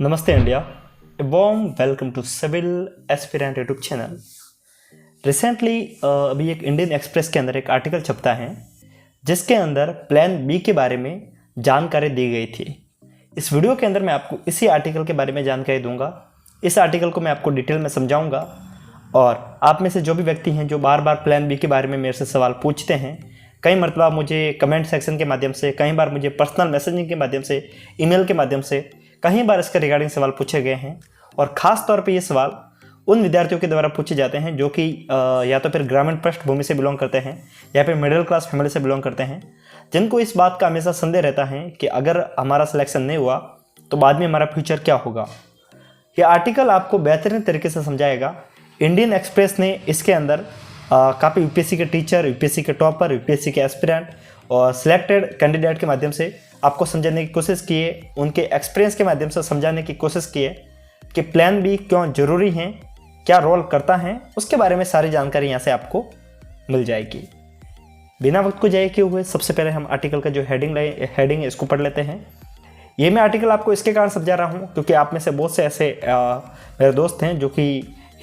नमस्ते India, a warm welcome to civil aspirant YouTube channel. Recently अभी एक Indian express के अंदर एक आर्टिकल छपता है जिसके अंदर प्लान बी के बारे में जानकारी दी गई थी। इस वीडियो के अंदर मैं आपको इसी आर्टिकल के बारे में जानकारी दूंगा। इस आर्टिकल को मैं आपको डिटेल में समझाऊंगा और आप में से जो भी व्यक्ति हैं जो बार बार प्लान बी के बारे में मेरे से सवाल पूछते हैं, कई मरतबा मुझे कमेंट सेक्शन के माध्यम से, कई बार मुझे पर्सनल मैसेजिंग के माध्यम से, ईमेल के माध्यम से कई बार इसके रिगार्डिंग सवाल पूछे गए हैं। और ख़ास तौर पे ये सवाल उन विद्यार्थियों के द्वारा पूछे जाते हैं जो कि या तो फिर ग्रामीण पृष्ठभूमि से बिलोंग करते हैं या फिर मिडिल क्लास फैमिली से बिलोंग करते हैं, जिनको इस बात का हमेशा संदेह रहता है कि अगर हमारा सिलेक्शन नहीं हुआ तो बाद में हमारा फ्यूचर क्या होगा। ये आर्टिकल आपको बेहतरीन तरीके से समझाएगा। इंडियन एक्सप्रेस ने इसके अंदर काफ़ी यूपीएससी के टीचर, यूपीएससी के टॉपर, यूपीएससी के एस्पिरेंट और सिलेक्टेड कैंडिडेट के माध्यम से आपको समझाने की कोशिश की है, उनके एक्सपीरियंस के माध्यम से समझाने की कोशिश की है कि प्लान बी क्यों ज़रूरी है, क्या रोल करता है, उसके बारे में सारी जानकारी यहाँ से आपको मिल जाएगी। बिना वक्त को जाए किए हुए सबसे पहले हम आर्टिकल का जो हेडिंग है इसको पढ़ लेते हैं। ये मैं आर्टिकल आपको इसके कारण समझा रहा हूँ क्योंकि आप में से बहुत से ऐसे मेरे दोस्त हैं जो कि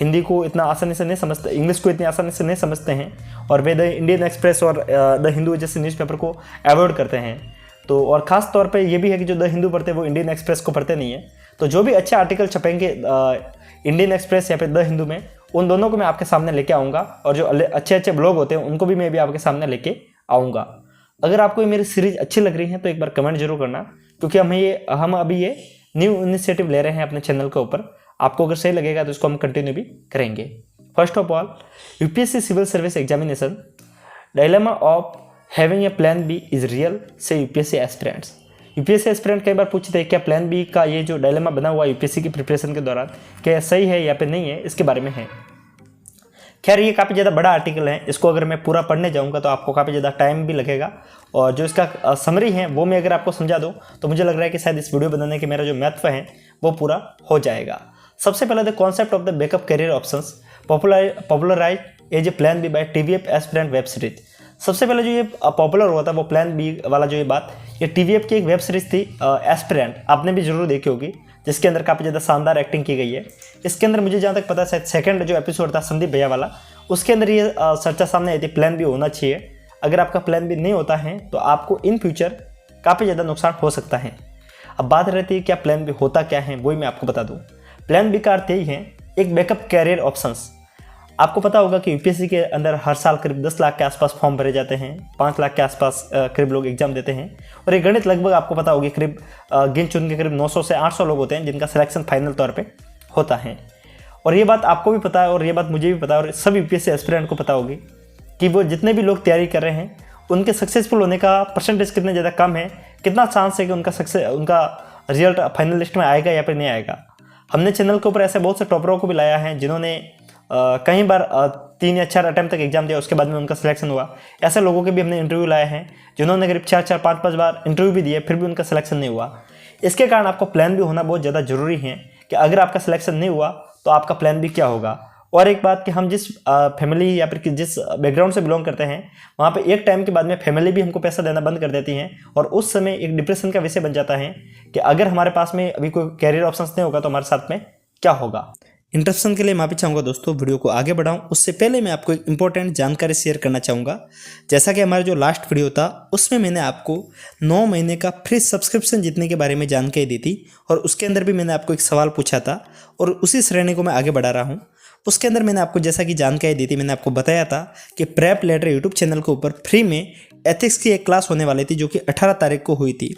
हिंदी को इतना आसानी से नहीं समझते, इंग्लिश को इतनी आसानी से नहीं समझते हैं और वे द इंडियन एक्सप्रेस और द हिंदू जैसे न्यूज़पेपर को अवॉइड करते हैं। तो और ख़ास तौर पे ये भी है कि जो द हिंदू पढ़ते हैं वो इंडियन एक्सप्रेस को पढ़ते नहीं है। तो जो भी अच्छे आर्टिकल छपेंगे इंडियन एक्सप्रेस या फिर द हिंदू में, उन दोनों को मैं आपके सामने लेके आऊँगा और जो अच्छे अच्छे ब्लॉग होते हैं उनको भी मैं भी आपके सामने लेके आऊँगा। अगर आपको ये मेरी सीरीज़ अच्छी लग रही है तो एक बार कमेंट जरूर करना, क्योंकि हम अभी ये न्यू इनिशिएटिव ले रहे हैं अपने चैनल के ऊपर। आपको अगर सही लगेगा तो इसको हम कंटिन्यू भी करेंगे। First of all, UPSC civil service examination dilemma of having a plan B is real से यूपीएससी एस्पिरेंट्स। यूपीएससी एस्पिरेंट कई बार पूछते हैं क्या प्लान बी का ये जो डायलेमा बना हुआ यूपीएससी की प्रिपरेशन के दौरान क्या सही है या फिर नहीं है, इसके बारे में है। खैर ये काफ़ी ज़्यादा बड़ा आर्टिकल है, इसको अगर मैं पूरा पढ़ने जाऊँगा तो आपको काफ़ी ज़्यादा टाइम भी लगेगा और जो इसका समरी है वो मैं अगर आपको समझा दूँ तो मुझे लग रहा है कि शायद इस वीडियो बनाने के मेरा जो महत्व है वो पूरा हो जाएगा। सबसे पहले the concept of the backup career options popularize as a plan B by TVF aspirant web series. सबसे पहले जो ये पॉपुलर हुआ था वो प्लान बी वाला जो ये बात, ये टीवीएफ की एक वेब सीरीज थी एस्पिरेंट, आपने भी जरूर देखी होगी, जिसके अंदर काफ़ी ज़्यादा शानदार एक्टिंग की गई है। इसके अंदर मुझे जहाँ तक पता है सेकंड जो एपिसोड था संदीप भैया वाला, उसके अंदर ये चर्चा सामने आई थी प्लान बी होना चाहिए। अगर आपका प्लान बी नहीं होता है तो आपको इन फ्यूचर काफ़ी ज़्यादा नुकसान हो सकता है। अब बात रहती है क्या प्लान बी होता क्या है, वही मैं आपको बता दूँ। प्लान बी का अर्थ यही है एक बैकअप कैरियर ऑप्शंस। आपको पता होगा कि यूपीएससी के अंदर हर साल करीब 10 लाख के आसपास फॉर्म भरे जाते हैं, 5 लाख के आसपास करीब लोग एग्जाम देते हैं और ये गणित लगभग आपको पता होगी करीब गिन चुन के करीब 900 से 800 लोग होते हैं जिनका सिलेक्शन फाइनल तौर पे होता है। और ये बात आपको भी पता है और ये बात मुझे भी पता है और सब यूपीएससी एस्पिरेंट को पता होगी कि वो जितने भी लोग तैयारी कर रहे हैं उनके सक्सेसफुल होने का परसेंटेज कितना ज़्यादा कम है, कितना चांस है कि उनका रिजल्ट फाइनल लिस्ट में आएगा या फिर नहीं आएगा। हमने चैनल के ऊपर ऐसे बहुत से टॉपरों को भी लाया है जिन्होंने कई बार 3 या 4 अटैम्प्ट तक एग्जाम दिया, उसके बाद में उनका सिलेक्शन हुआ। ऐसे लोगों के भी हमने इंटरव्यू लाए हैं जिन्होंने करीब 4-4, 5-5 बार इंटरव्यू भी दिए, फिर भी उनका सिलेक्शन नहीं हुआ। इसके कारण आपको प्लान बी होना बहुत ज़्यादा ज़रूरी है कि अगर आपका सिलेक्शन नहीं हुआ तो आपका प्लान बी क्या होगा। और एक बात कि हम जिस फैमिली या फिर जिस बैकग्राउंड से बिलोंग करते हैं वहाँ पे एक टाइम के बाद में फैमिली भी हमको पैसा देना बंद कर देती है और उस समय एक डिप्रेशन का विषय बन जाता है कि अगर हमारे पास में अभी कोई कैरियर ऑप्शंस नहीं होगा तो हमारे साथ में क्या होगा। इंटरप्शन के लिए माफ़ी चाहूँगा दोस्तों, वीडियो को आगे बढ़ाऊँ उससे पहले मैं आपको एक इंपॉर्टेंट जानकारी शेयर करना चाहूँगा। जैसा कि हमारा जो लास्ट वीडियो था उसमें मैंने आपको 9 महीने का फ्री सब्सक्रिप्शन जीतने के बारे में जानकारी दी थी और उसके अंदर भी मैंने आपको एक सवाल पूछा था और उसी श्रेणी को मैं आगे बढ़ा रहा हूँ। उसके अंदर मैंने आपको जैसा कि जानकारी दी थी, मैंने आपको बताया था कि प्रेप लेटर यूट्यूब चैनल के ऊपर फ्री में एथिक्स की एक क्लास होने वाली थी जो कि 18 तारीख को हुई थी।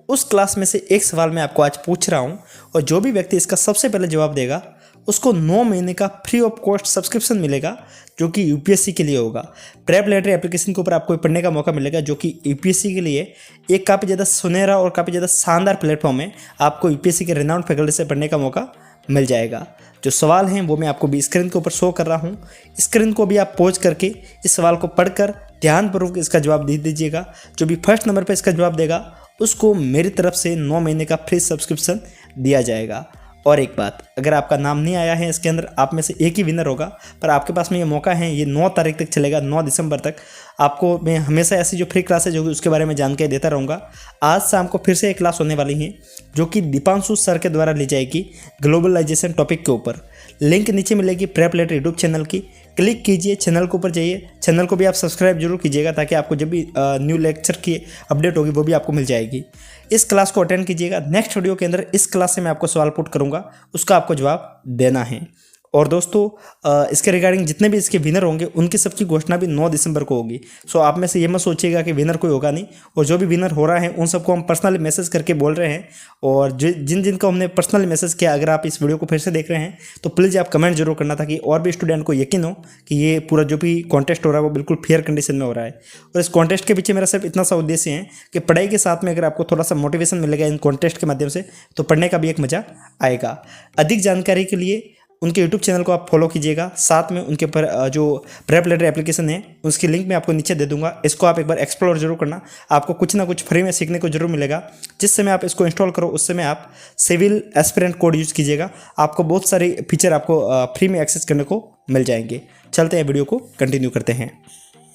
उस क्लास में से एक सवाल मैं आपको आज पूछ रहा हूँ और जो भी व्यक्ति इसका सबसे पहले जवाब देगा उसको 9 महीने का फ्री ऑफ कॉस्ट सब्सक्रिप्शन मिलेगा जो कि यूपीएससी के लिए होगा। प्रेप लेटर एप्लीकेशन के ऊपर आपको पढ़ने का मौका मिलेगा जो कि यूपीएससी के लिए एक काफ़ी ज़्यादा सुनहरा और काफ़ी ज़्यादा शानदार प्लेटफॉर्म है। आपको यूपीएससी के रिनाउंड फैकल्टी से पढ़ने का मौका मिल जाएगा। जो सवाल हैं वो मैं आपको भी स्क्रीन के ऊपर शो कर रहा हूँ, स्क्रीन को भी आप पॉज करके इस सवाल को पढ़कर ध्यानपूर्वक इसका जवाब दे दीजिएगा। जो भी फर्स्ट नंबर पर इसका जवाब देगा उसको मेरी तरफ से 9 महीने का फ्री सब्सक्रिप्शन दिया जाएगा। और एक बात, अगर आपका नाम नहीं आया है इसके अंदर, आप में से एक ही विनर होगा, पर आपके पास में ये मौका है, ये 9 तारीख तक चलेगा, 9 दिसंबर तक। आपको मैं हमेशा ऐसी जो फ्री क्लासेज होगी उसके बारे में जानकारी देता रहूँगा। आज शाम को फिर से एक क्लास होने वाली है जो कि दीपांशु सर के द्वारा ली जाएगी ग्लोबलाइजेशन टॉपिक के ऊपर। लिंक नीचे मिलेगी प्रेप लेटर यूट्यूब चैनल की, क्लिक कीजिए, चैनल के ऊपर जाइए, चैनल को भी आप सब्सक्राइब जरूर कीजिएगा ताकि आपको जब भी न्यू लेक्चर की अपडेट होगी वो भी आपको मिल जाएगी। इस क्लास को अटेंड कीजिएगा। नेक्स्ट वीडियो के अंदर इस क्लास से मैं आपको सवाल पुट करूंगा, उसका आपको जवाब देना है। और दोस्तों इसके रिगार्डिंग जितने भी इसके विनर होंगे उनकी सबकी घोषणा भी 9 दिसंबर को होगी। सो आप में से ये मत सोचिएगा कि विनर कोई होगा नहीं, और जो भी विनर हो रहा है उन सबको हम पर्सनली मैसेज करके बोल रहे हैं। और जिन जिन को हमने पर्सनली मैसेज किया, अगर आप इस वीडियो को फिर से देख रहे हैं तो प्लीज़ आप कमेंट जरूर करना, ताकि और भी स्टूडेंट को यकीन हो कि ये पूरा जो भी कॉन्टेस्ट हो रहा है वो बिल्कुल फेयर कंडीशन में हो रहा है। और इस कॉन्टेस्ट के पीछे मेरा सिर्फ इतना सा उद्देश्य है कि पढ़ाई के साथ में अगर आपको थोड़ा सा मोटिवेशन मिलेगा इन कॉन्टेस्ट के माध्यम से, तो पढ़ने का भी एक मज़ा आएगा। अधिक जानकारी के लिए उनके यूट्यूब चैनल को आप फॉलो कीजिएगा, साथ में उनके पर जो प्रेप लेटर एप्लीकेशन है उसकी लिंक मैं आपको नीचे दे दूंगा। इसको आप एक बार एक्सप्लोर जरूर करना, आपको कुछ ना कुछ फ्री में सीखने को जरूर मिलेगा। जिस समय आप इसको इंस्टॉल करो उस समय आप सिविल एस्पिरेंट कोड यूज़ कीजिएगा, आपको बहुत सारे फीचर आपको फ्री में एक्सेस करने को मिल जाएंगे। चलते हैं, वीडियो को कंटिन्यू करते हैं।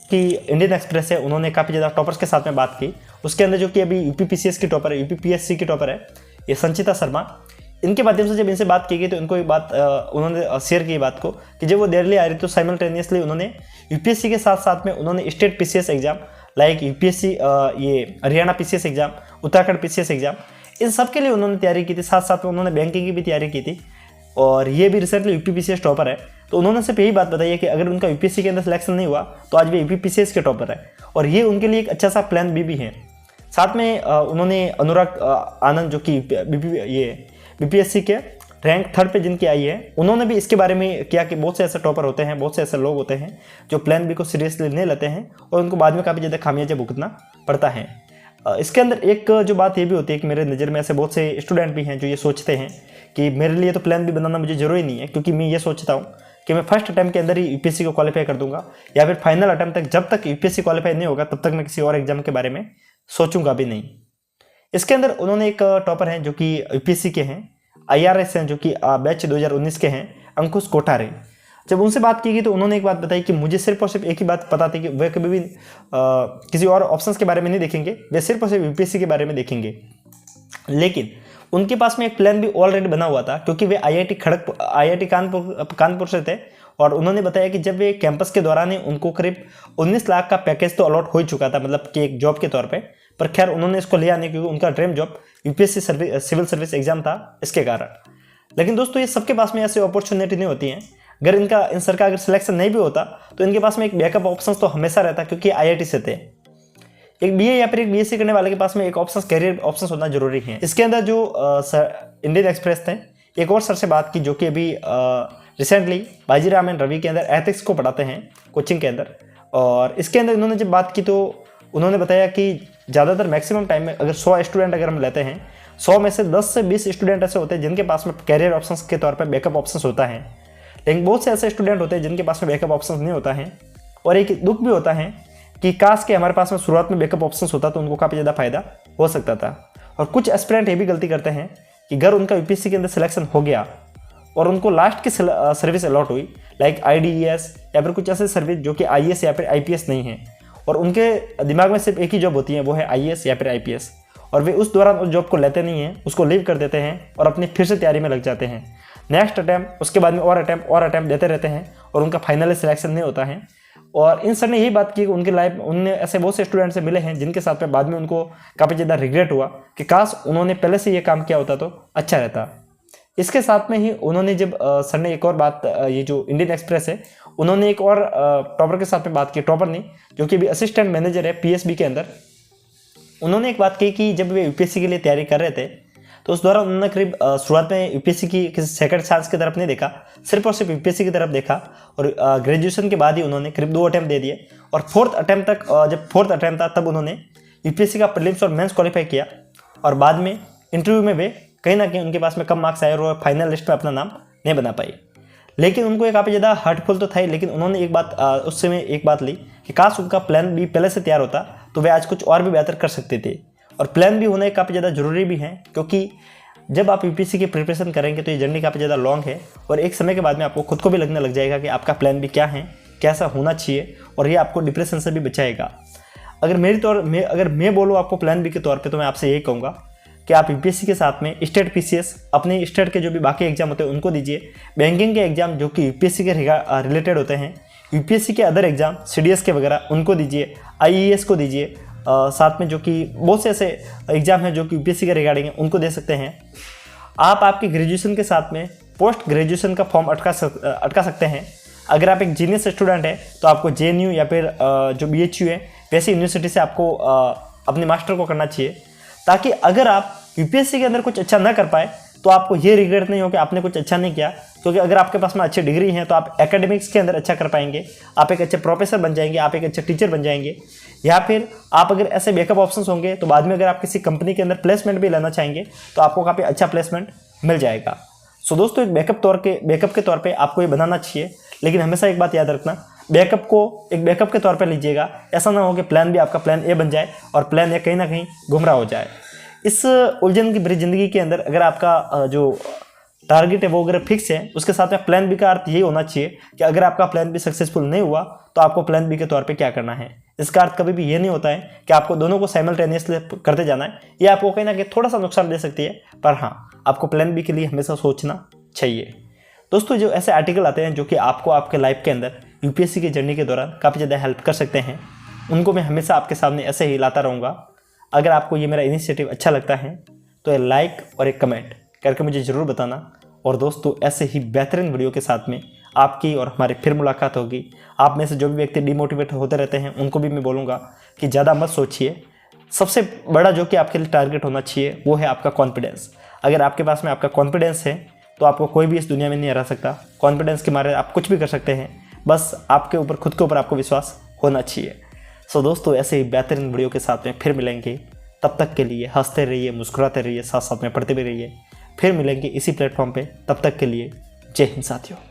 कि इंडियन एक्सप्रेस है, उन्होंने काफ़ी ज़्यादा टॉपर्स के साथ में बात की। उसके अंदर जो कि अभी यूपीपीसीएस की टॉपर है, यूपीपीएससी की टॉपर है, ये संचिता शर्मा, इनके माध्यम से जब इनसे बात की गई तो इनको एक बात उन्होंने शेयर की बात को कि जब वो दिल्ली आ रही तो साइमल्टेनियसली उन्होंने यूपीएससी के साथ साथ में उन्होंने state PCS exam like UPSC, ये Haryana PCS exam, Uttarakhand PCS exam, इन सब के लिए उन्होंने तैयारी की थी। साथ साथ में उन्होंने बैंकिंग की भी तैयारी की थी, और ये भी रिसेंटली यूपीपीसीएस टॉपर है। तो उन्होंने सिर्फ यही बात बताई है कि अगर उनका यूपीएससी के अंदर सिलेक्शन नहीं हुआ तो आज भी यूपीपीसीएस के टॉपर है, और ये उनके लिए एक अच्छा सा प्लान भी है। साथ में उन्होंने अनुराग आनंद जो कि बीपीएससी के रैंक 3rd पे जिनकी आई है, उन्होंने भी इसके बारे में किया कि बहुत से ऐसे टॉपर होते हैं, बहुत से ऐसे लोग होते हैं जो प्लान बी को सीरियसली नहीं लेते हैं और उनको बाद में काफ़ी ज़्यादा खामियाजा भुगतना पड़ता है। इसके अंदर एक जो बात ये भी होती है कि मेरे नज़र में ऐसे बहुत से स्टूडेंट भी हैं जो ये सोचते हैं कि मेरे लिए तो प्लान बी बनाना मुझे ज़रूरी नहीं है, क्योंकि मैं ये सोचता हूँ कि मैं फर्स्ट अटैम्प्ट के अंदर ही यूपीएससी को क्वालिफाई कर दूंगा, या फिर फाइनल अटैम्प्ट तक, जब तक यूपीएससी क्वालिफाई नहीं होगा तब तक मैं किसी और एग्जाम के बारे में सोचूंगा भी नहीं। इसके अंदर उन्होंने एक टॉपर हैं जो कि यूपीएससी के हैं, IRS हैं जो कि बैच 2019 के हैं, अंकुश कोठारे। जब उनसे बात की गई तो उन्होंने एक बात बताई कि मुझे सिर्फ और सिर्फ एक ही बात पता थी कि वे कभी भी किसी और ऑप्शंस के बारे में नहीं देखेंगे, वे सिर्फ और सिर्फ यूपीएससी के बारे में देखेंगे। लेकिन उनके पास में एक प्लान भी ऑलरेडी बना हुआ था, क्योंकि वे IIT कानपुर से थे, और उन्होंने बताया कि जब वे कैंपस के दौरान ही उनको करीब 19 लाख का पैकेज तो अलॉट हो चुका था, मतलब कि एक जॉब के तौर पे। पर खैर उन्होंने इसको लिया नहीं, क्योंकि उनका dream job UPSC civil service exam था, इसके कारण। लेकिन दोस्तों ये सबके पास में ऐसी अपॉर्चुनिटी नहीं होती हैं। अगर इन सर का अगर सिलेक्शन नहीं भी होता तो इनके पास में एक बैकअप ऑप्शन तो हमेशा रहता, क्योंकि IIT से थे। एक BA या फिर एक BSc करने वाले के पास में एक ऑप्शन, कैरियर ऑप्शन होना जरूरी है। इसके अंदर जो इंडियन एक्सप्रेस थे, एक और सर से बात की जो कि अभी रिसेंटली बाजीराम एंड रवि के अंदर एथिक्स को पढ़ाते हैं कोचिंग के अंदर। और इसके अंदर इन्होंने जब बात की तो उन्होंने बताया कि ज़्यादातर मैक्सिमम टाइम में अगर 100 स्टूडेंट अगर हम लेते हैं, 100 में से 10 से 20 स्टूडेंट ऐसे होते हैं जिनके पास में कैरियर ऑप्शंस के तौर पर बैकअप ऑप्शंस होता है। लेकिन बहुत से ऐसे स्टूडेंट होते हैं जिनके पास में बैकअप ऑप्शंस नहीं होता है। और एक दुख भी होता है कि काश के हमारे पास में शुरुआत में बैकअप ऑप्शंस होता तो उनको काफ़ी ज़्यादा फायदा हो सकता था। और कुछ एस्पिरेंट ये भी गलती करते हैं कि अगर उनका यूपीएससी के अंदर सिलेक्शन हो गया और उनको लास्ट की सर्विस अलॉट हुई, लाइक IDES या फिर कुछ ऐसे सर्विस जो कि IAS या फिर IPS नहीं है, और उनके दिमाग में सिर्फ एक ही जॉब होती है, वो है IAS या फिर IPS, और वे उस दौरान उस जॉब को लेते नहीं हैं, उसको लीव कर देते हैं और अपनी फिर से तैयारी में लग जाते हैं। नेक्स्ट अटैम्प्ट, उसके बाद में और अटैम्प्ट देते रहते हैं और उनका फाइनली सिलेक्शन नहीं होता है। और इन सर ने यही बात की कि उनकी लाइफ, उनने ऐसे बहुत से स्टूडेंट से मिले हैं जिनके साथ में बाद में उनको काफ़ी ज़्यादा रिग्रेट हुआ कि काश उन्होंने पहले से ये काम किया होता तो अच्छा रहता। इसके साथ में ही उन्होंने जब सर ने एक और बात, ये जो इंडियन एक्सप्रेस है, उन्होंने एक और टॉपर के साथ में बात की, टॉपर नहीं, जो कि अभी असिस्टेंट मैनेजर है PSB के अंदर। उन्होंने एक बात कही कि जब वे यूपीएससी के लिए तैयारी कर रहे थे तो उस दौरान उन्होंने करीब शुरुआत में यूपीएससी की किसी सेकंड चांस की तरफ नहीं देखा, सिर्फ और सिर्फ यूपीएससी की तरफ देखा। और ग्रेजुएशन के बाद ही उन्होंने करीब 2 अटैम्प्ट दे दिए, और 4th अटैम्प्ट तक, जब 4th अटैम्प्ट था तब उन्होंने यूपीएससी का प्रीलिम्स और मेंस क्वालिफाई किया। और बाद में इंटरव्यू में वे कहीं ना कहीं उनके पास में कम मार्क्स आए और फाइनल लिस्ट में अपना नाम नहीं बना पाई। लेकिन उनको एक काफ़ी ज़्यादा हर्टफुल तो था ही, लेकिन उन्होंने एक बात उस समय एक बात ली कि काश उनका प्लान बी पहले से तैयार होता तो वे आज कुछ और भी बेहतर कर सकते थे। और प्लान बी होना काफ़ी ज़्यादा ज़रूरी भी है, क्योंकि जब आप यूपीएससी की प्रिपरेशन करेंगे तो ये जर्नी काफ़ी ज़्यादा लॉन्ग है और एक समय के बाद में आपको खुद को भी लगने लग जाएगा कि आपका प्लान भी क्या है, कैसा होना चाहिए, और ये आपको डिप्रेशन से भी बचाएगा। अगर मैं बोलूँ आपको प्लान बी के तौर पे, तो मैं आपसे यही कहूँगा कि आप यूपीएससी के साथ में स्टेट पीसीएस, अपने स्टेट के जो भी बाकी एग्जाम होते हैं उनको दीजिए, बैंकिंग के एग्जाम जो कि यूपीएससी के रिलेटेड होते हैं, यूपीएससी के अदर एग्जाम सीडीएस के वगैरह उनको दीजिए, आईएएस को दीजिए, साथ में जो कि बहुत से ऐसे एग्जाम हैं जो कि यूपीएससी के रिगार्डिंग है उनको दे सकते हैं। आप आपकी ग्रेजुएशन के साथ में पोस्ट ग्रेजुएशन का फॉर्म अटका सकते हैं। अगर आप एक जीनियस स्टूडेंट है तो आपको जेएनयू या फिर जो बीएचयू है वैसी यूनिवर्सिटी से आपको अपने मास्टर को करना चाहिए, ताकि अगर आप यूपीएससी के अंदर कुछ अच्छा ना कर पाए तो आपको ये रिग्रेट नहीं हो कि आपने कुछ अच्छा नहीं किया, क्योंकि अगर आपके पास में अच्छी डिग्री है तो आप एकेडमिक्स के अंदर अच्छा कर पाएंगे, आप एक अच्छे प्रोफेसर बन जाएंगे, आप एक अच्छे टीचर बन जाएंगे, या फिर आप अगर ऐसे बैकअप ऑप्शंस होंगे तो बाद में अगर आप किसी कंपनी के अंदर प्लेसमेंट भी लेना चाहेंगे तो आपको काफ़ी अच्छा प्लेसमेंट मिल जाएगा। सो दोस्तों, एक बैकअप के तौर पर आपको ये बनाना चाहिए, लेकिन हमेशा एक बात याद रखना, बैकअप को एक बैकअप के तौर पर लीजिएगा। ऐसा ना हो कि प्लान भी आपका प्लान ए बन जाए और प्लान ए कहीं ना कहीं गुमराह हो जाए। इस उलझन की भरी जिंदगी के अंदर अगर आपका जो टारगेट है वो अगर फिक्स है, उसके साथ में प्लान बी का अर्थ यही होना चाहिए कि अगर आपका प्लान बी सक्सेसफुल नहीं हुआ तो आपको प्लान बी के तौर पे क्या करना है। इसका अर्थ कभी भी ये नहीं होता है कि आपको दोनों को साइमल्टेनियसली करते जाना है। ये आपको कहीं ना कहीं थोड़ा सा नुकसान दे सकती है, पर हाँ, आपको प्लान बी के लिए हमेशा सोचना चाहिए। दोस्तों, जो ऐसे आर्टिकल आते हैं जो कि आपको आपके लाइफ के अंदर यूपीएससी की जर्नी के दौरान काफ़ी ज़्यादा हेल्प कर सकते हैं, उनको मैं हमेशा आपके सामने ऐसे ही लाता रहूँगा। अगर आपको ये मेरा इनिशिएटिव अच्छा लगता है तो एक लाइक और एक कमेंट करके मुझे ज़रूर बताना। और दोस्तों, ऐसे ही बेहतरीन वीडियो के साथ में आपकी और हमारी फिर मुलाकात होगी। आप में से जो भी व्यक्ति डिमोटिवेट होते रहते हैं उनको भी मैं बोलूँगा कि ज़्यादा मत सोचिए। सबसे बड़ा जो कि आपके लिए टारगेट होना चाहिए वो है आपका कॉन्फिडेंस। अगर आपके पास में आपका कॉन्फिडेंस है तो आपको कोई भी इस दुनिया में नहीं हरा सकता। कॉन्फिडेंस के मारे आप कुछ भी कर सकते हैं, बस आपके ऊपर, खुद के ऊपर आपको विश्वास होना चाहिए। सो दोस्तों, ऐसे ही बेहतरीन वीडियो के साथ में फिर मिलेंगे। तब तक के लिए हंसते रहिए, मुस्कुराते रहिए, साथ साथ में पढ़ते भी रहिए। फिर मिलेंगे इसी प्लेटफॉर्म पे। तब तक के लिए जय हिंद साथियों।